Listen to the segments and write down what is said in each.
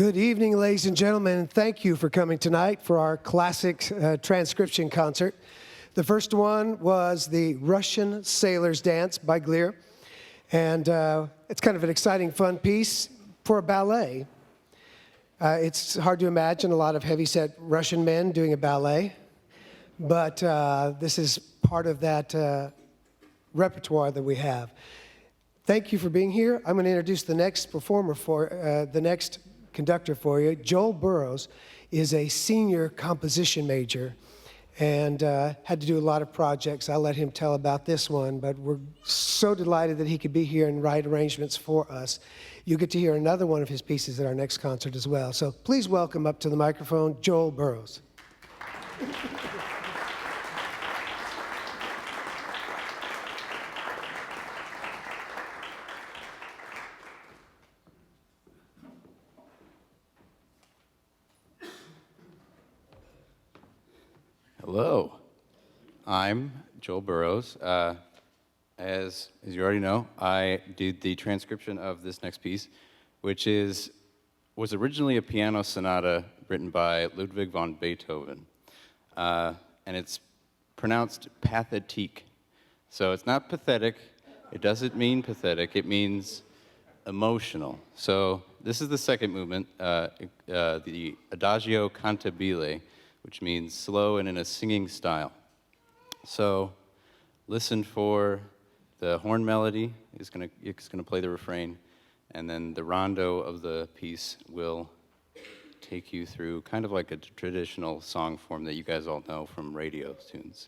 Good evening, ladies and gentlemen, and thank you for coming tonight for our classic transcription concert. The first one was the Russian Sailor's Dance by Gleer, and it's kind of an exciting, fun piece for a ballet. It's hard to imagine a lot of heavy-set Russian men doing a ballet, but this is part of that repertoire that we have. Thank you for being here. I'm going to introduce the next performer for the next conductor for you. Joel Burrows is a senior composition major and had to do a lot of projects. I'll let him tell about this one, but we're so delighted that he could be here and write arrangements for us. You get to hear another one of his pieces at our next concert as well. So please welcome up to the microphone, Joel Burrows. Hello, I'm Joel Burrows. As you already know, I did the transcription of this next piece, which was originally a piano sonata written by Ludwig von Beethoven, and it's pronounced pathétique. So it's not pathetic. It doesn't mean pathetic. It means emotional. So this is the second movement, the Adagio cantabile, which means slow and in a singing style. So listen for the horn melody. It's gonna play the refrain, and then the rondo of the piece will take you through kind of like a traditional song form that you guys all know from radio tunes.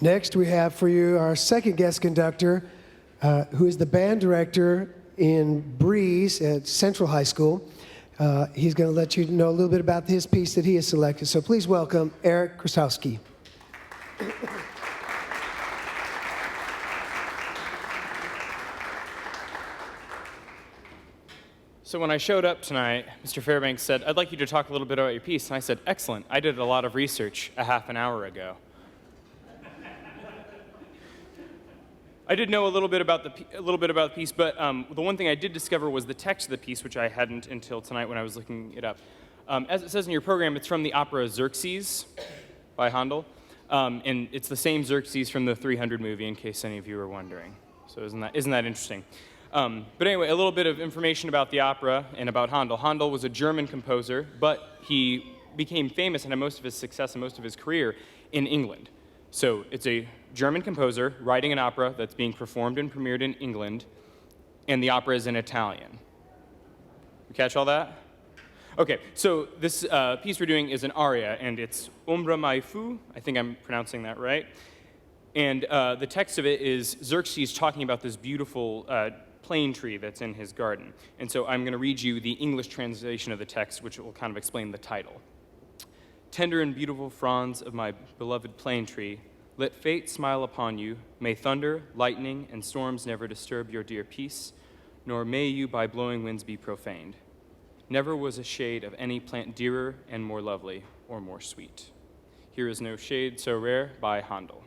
Next, we have for you our second guest conductor, who is the band director in Breeze at Central High School. He's going to let you know a little bit about his piece that he has selected. So please welcome Eric Krasowski. So when I showed up tonight, Mr. Fairbanks said, "I'd like you to talk a little bit about your piece." And I said, "Excellent. I did a lot of research a half an hour ago." I did know a little bit about the piece, but the one thing I did discover was the text of the piece, which I hadn't until tonight when I was looking it up. As it says in your program, it's from the opera Xerxes by Handel, and it's the same Xerxes from the 300 movie, in case any of you were wondering. So isn't that interesting? But anyway, a little bit of information about the opera and about Handel. Handel was a German composer, but he became famous and had most of his success and most of his career in England. So it's a German composer writing an opera that's being performed and premiered in England, and the opera is in Italian. You catch all that? Okay, so this piece we're doing is an aria, and it's Ombra mai fu. I think I'm pronouncing that right. And the text of it is Xerxes talking about this beautiful plane tree that's in his garden. And so I'm going to read you the English translation of the text, which will kind of explain the title. Tender and beautiful fronds of my beloved plane tree, let fate smile upon you. May thunder, lightning, and storms never disturb your dear peace, nor may you by blowing winds be profaned. Never was a shade of any plant dearer and more lovely or more sweet. Here is no shade so rare by Handel.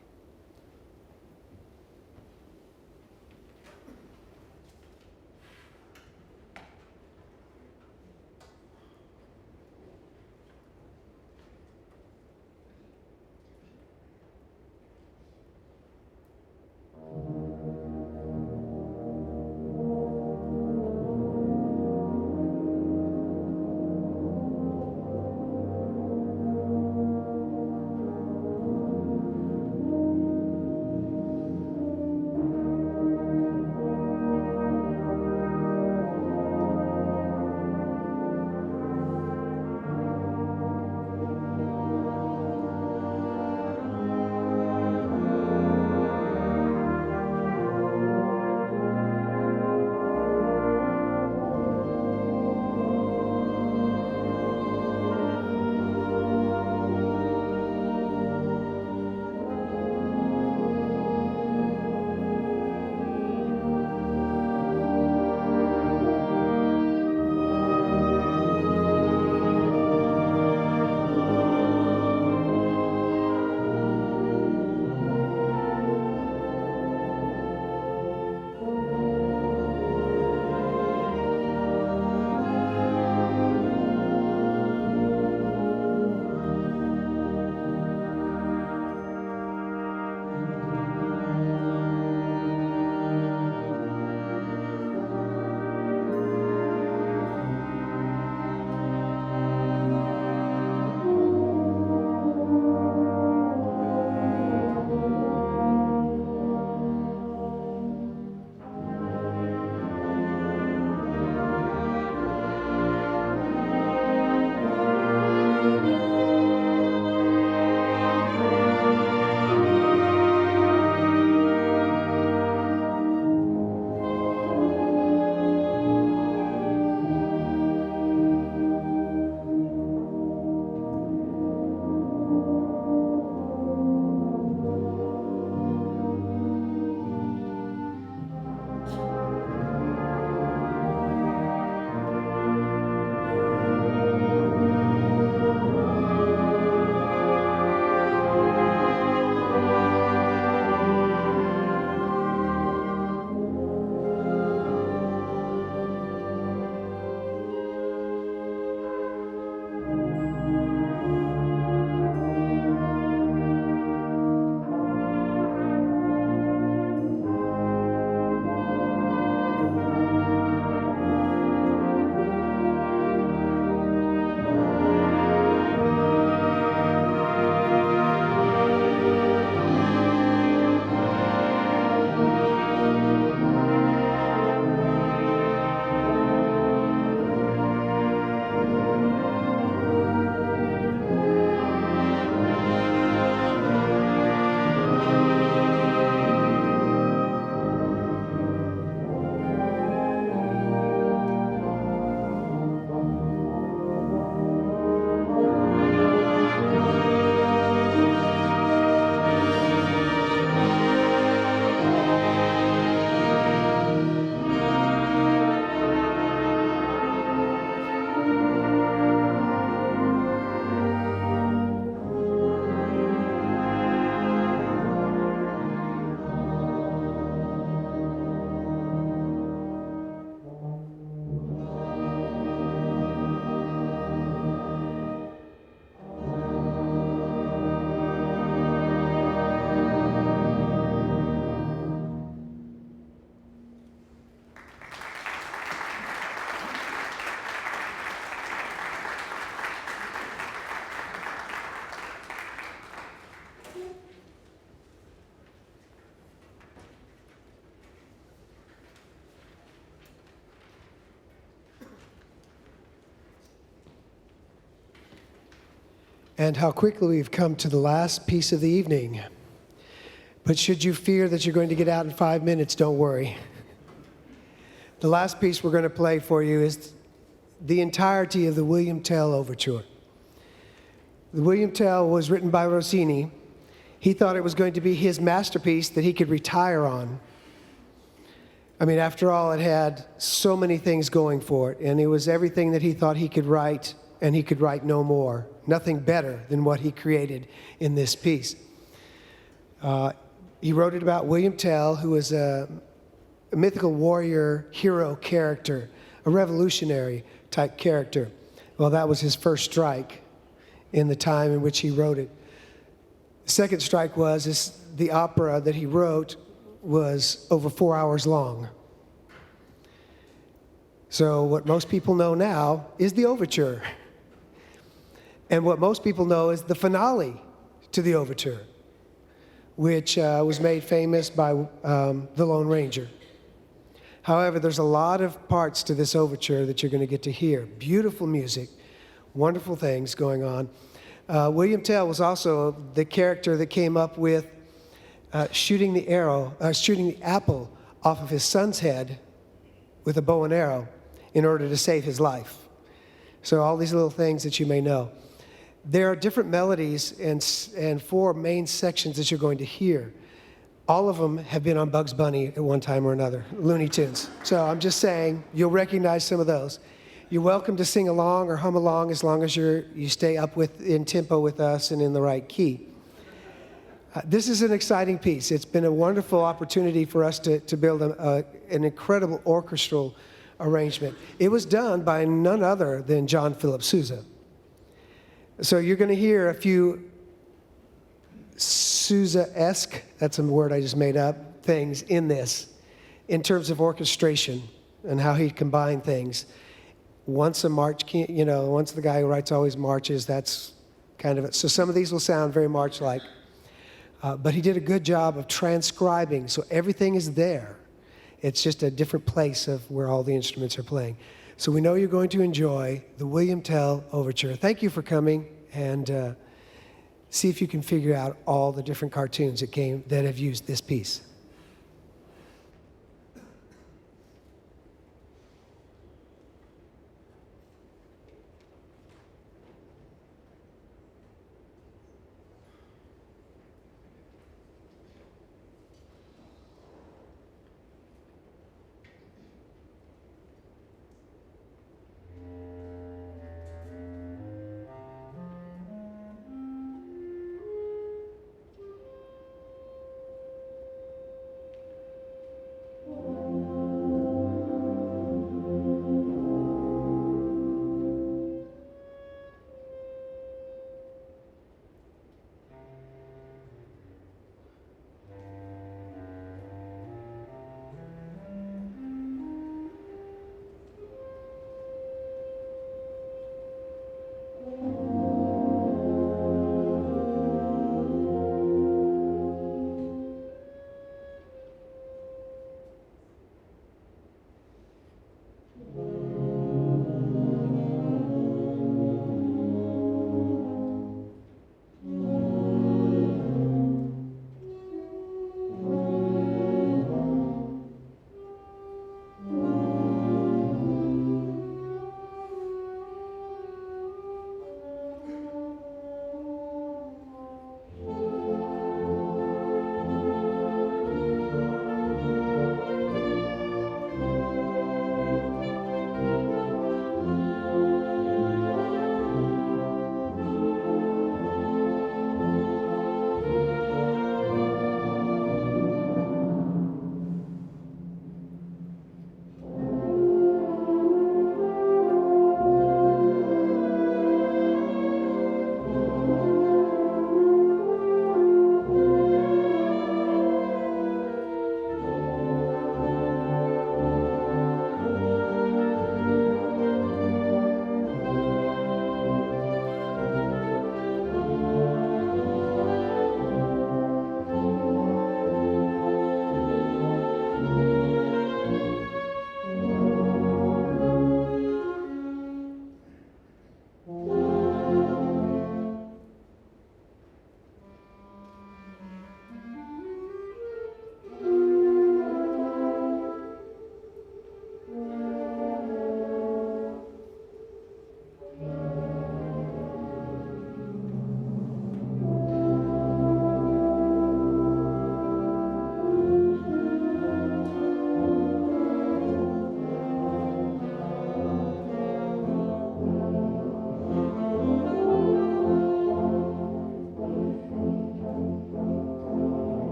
and how quickly we've come to the last piece of the evening. But should you fear that you're going to get out in 5 minutes, don't worry. The last piece we're going to play for you is the entirety of the William Tell Overture. The William Tell was written by Rossini. He thought it was going to be his masterpiece that he could retire on. I mean, after all, it had so many things going for it, and it was everything that he thought he could write, and he could write no more. Nothing better than what he created in this piece. He wrote it about William Tell, who was a mythical warrior hero character, a revolutionary type character. Well, that was his first strike in the time in which he wrote it. The second strike was the opera that he wrote was over 4 hours long. So what most people know now is the overture. And what most people know is the finale to the overture, which was made famous by The Lone Ranger. However, there's a lot of parts to this overture that you're going to get to hear. Beautiful music, wonderful things going on. William Tell was also the character that came up with shooting the apple off of his son's head with a bow and arrow in order to save his life. So all these little things that you may know. There are different melodies and 4 main sections that you're going to hear. All of them have been on Bugs Bunny at one time or another, Looney Tunes. So I'm just saying, you'll recognize some of those. You're welcome to sing along or hum along as long as you stay up in tempo with us and in the right key. This is an exciting piece. It's been a wonderful opportunity for us to build an incredible orchestral arrangement. It was done by none other than John Philip Sousa. So you're going to hear a few Sousa-esque, that's a word I just made up, things in this, in terms of orchestration and how he combined things. Once a march, once the guy who writes always marches, that's kind of it. So some of these will sound very march-like. But he did a good job of transcribing, so everything is there. It's just a different place of where all the instruments are playing. So we know you're going to enjoy the William Tell Overture. Thank you for coming, and see if you can figure out all the different cartoons that have used this piece.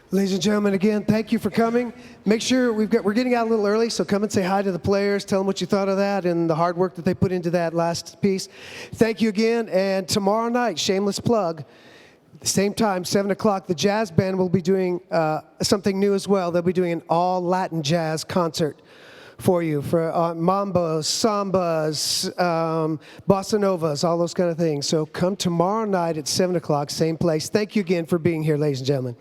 Ladies and gentlemen, again, thank you for coming. Make sure we're getting out a little early, so come and say hi to the players. Tell them what you thought of that and the hard work that they put into that last piece. Thank you again. And tomorrow night, shameless plug, the same time, 7 o'clock, the jazz band will be doing something new as well. They'll be doing an all Latin jazz concert for you, for mambos, sambas, bossa novas, all those kind of things. So come tomorrow night at 7 o'clock, same place. Thank you again for being here, ladies and gentlemen.